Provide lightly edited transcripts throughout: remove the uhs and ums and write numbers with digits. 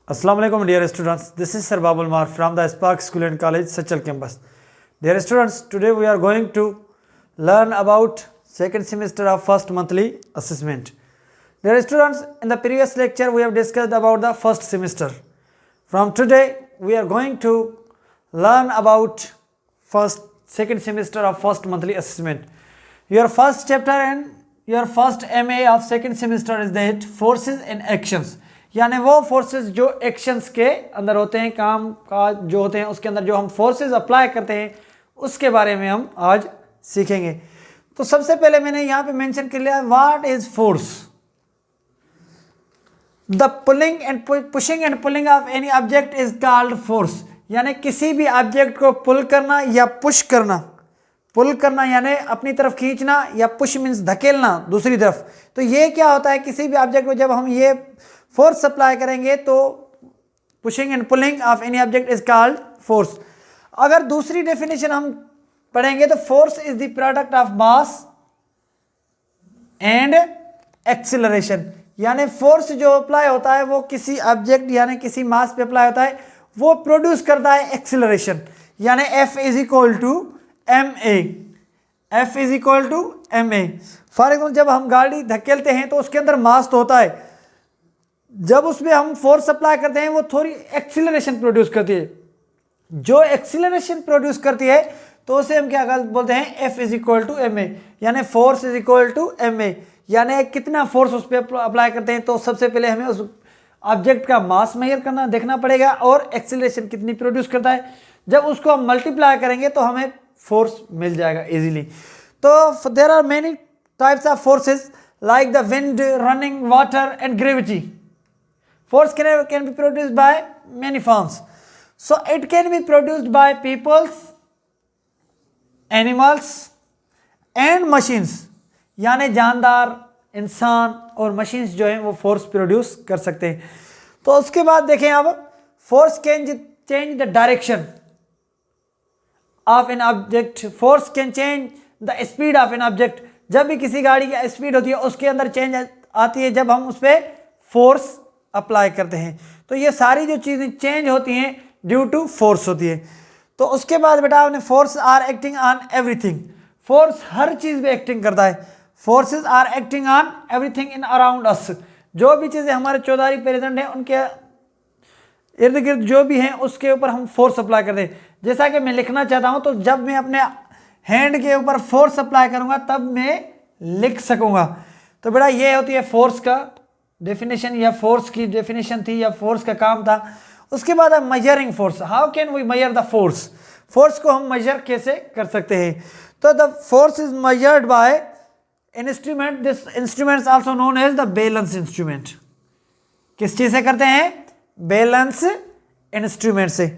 Assalamu alaikum dear students, this is Sir Babul Mar from the Spark School and College Sachal campus. Dear students, today we are going to learn about second semester of first monthly assessment. Dear students, in the previous lecture we have discussed about the first semester. From today we are going to learn about second semester of first monthly assessment. Your first chapter and your first MA of second semester is that forces and actions. यानी वो forces जो actions के अंदर होते हैं, काम काज जो होते हैं उसके अंदर जो हम फोर्सेस अप्लाई करते हैं उसके बारे में हम आज सीखेंगे। तो सबसे पहले मैंने यहाँ पे मेंशन कर लिया what is force. The pulling and pushing and pulling of any object is called force. यानी किसी भी ऑब्जेक्ट को पुल करना या पुश करना, पुल करना यानी अपनी तरफ खींचना या पुश मीन्स धकेलना दूसरी तरफ। तो ये क्या होता है, किसी भी ऑब्जेक्ट को जब हम ये फोर्स अप्लाई करेंगे तो pushing and pulling of any object is called force. अगर दूसरी डेफिनेशन हम पढ़ेंगे तो force is the product of mass and acceleration. यानी फोर्स जो अप्लाई होता है वो किसी ऑब्जेक्ट यानी किसी मास पे अप्लाई होता है, वो प्रोड्यूस करता है एक्सीलरेशन। यानी F is equal to ma, F is equal to ma। For example जब हम गाड़ी धकेलते हैं तो उसके अंदर मास तो होता है, जब उसमें हम फोर्स अप्लाई करते हैं वो थोड़ी एक्सीलरेशन प्रोड्यूस करती है। जो एक्सीलरेशन प्रोड्यूस करती है तो उसे हम क्या बोलते हैं, F is equal to ma। यानी force is equal to ma। यानी कितना फोर्स उस पर अप्लाई करते हैं तो सबसे पहले हमें उस ऑब्जेक्ट का मास मेजर करना देखना पड़ेगा और एक्सीलरेशन कितनी प्रोड्यूस करता है। जब उसको हम मल्टीप्लाई करेंगे तो हमें फोर्स मिल जाएगा इजीली। तो there are many types of forces like the wind, running water and gravity. Force can be produced by many forms. So it can be produced by peoples, animals and machines. यानी जानदार, इंसान और machines जो हैं वो force produce कर सकते हैं। तो उसके बाद देखें अब force can change the direction of an object. Force can change the speed of an object. जब भी किसी गाड़ी की स्पीड होती है उसके अंदर चेंज आती है जब हम उस पर फोर्स अप्लाई करते हैं। तो ये सारी जो चीज़ें चेंज होती हैं ड्यू टू फोर्स होती है। तो उसके बाद बेटा आपने force are acting on everything. Force हर चीज़ पे एक्टिंग करता है। Forces are acting on everything in around us. जो भी चीज़ें हमारे चौधारी प्रेजेंट हैं उनके इर्द गिर्द जो भी हैं उसके ऊपर हम फोर्स अप्लाई करते हैं। जैसा कि मैं लिखना चाहता हूँ तो जब मैं अपने हैंड के ऊपर फोर्स अप्लाई करूँगा तब मैं लिख सकूँगा। तो बेटा ये होती है फोर्स का डेफिनेशन या फोर्स की डेफिनेशन थी या फोर्स का काम था। उसके बाद है measuring force. How can we measure the force. Force को हम मेजर कैसे कर सकते हैं। तो the force is measured by instrument. This instrument also known as the balance instrument. किस चीज से करते हैं, बैलेंस इंस्ट्रूमेंट से।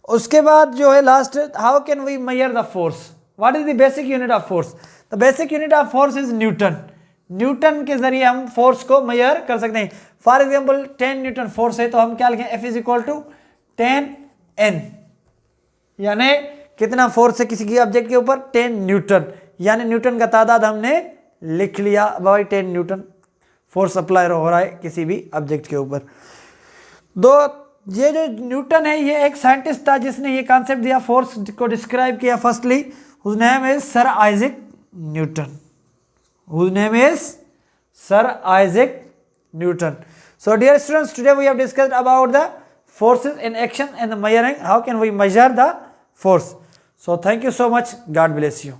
उसके बाद जो है last, how can we measure the force. What is the basic unit of force. The basic unit of force is Newton. Newton के जरिए हम फोर्स को मेजर कर सकते हैं। फॉर एग्जाम्पल 10 न्यूटन फोर्स है तो हम क्या लिखें, F is equal to 10N। यानी कितना फोर्स है किसी की ऑब्जेक्ट के ऊपर, 10 न्यूटन। यानी न्यूटन का तादाद हमने लिख लिया भाई, 10 न्यूटन फोर्स अप्लाई हो रहा है किसी भी ऑब्जेक्ट के ऊपर। ये जो न्यूटन है ये एक साइंटिस्ट था जिसने ये कॉन्सेप्ट दिया, फोर्स को डिस्क्राइब किया। Firstly whose name is sir Isaac Newton. Whose name is Sir Isaac Newton. So dear students, today we have discussed about the forces in action and the measuring. How can we measure the force? So thank you so much. God bless you.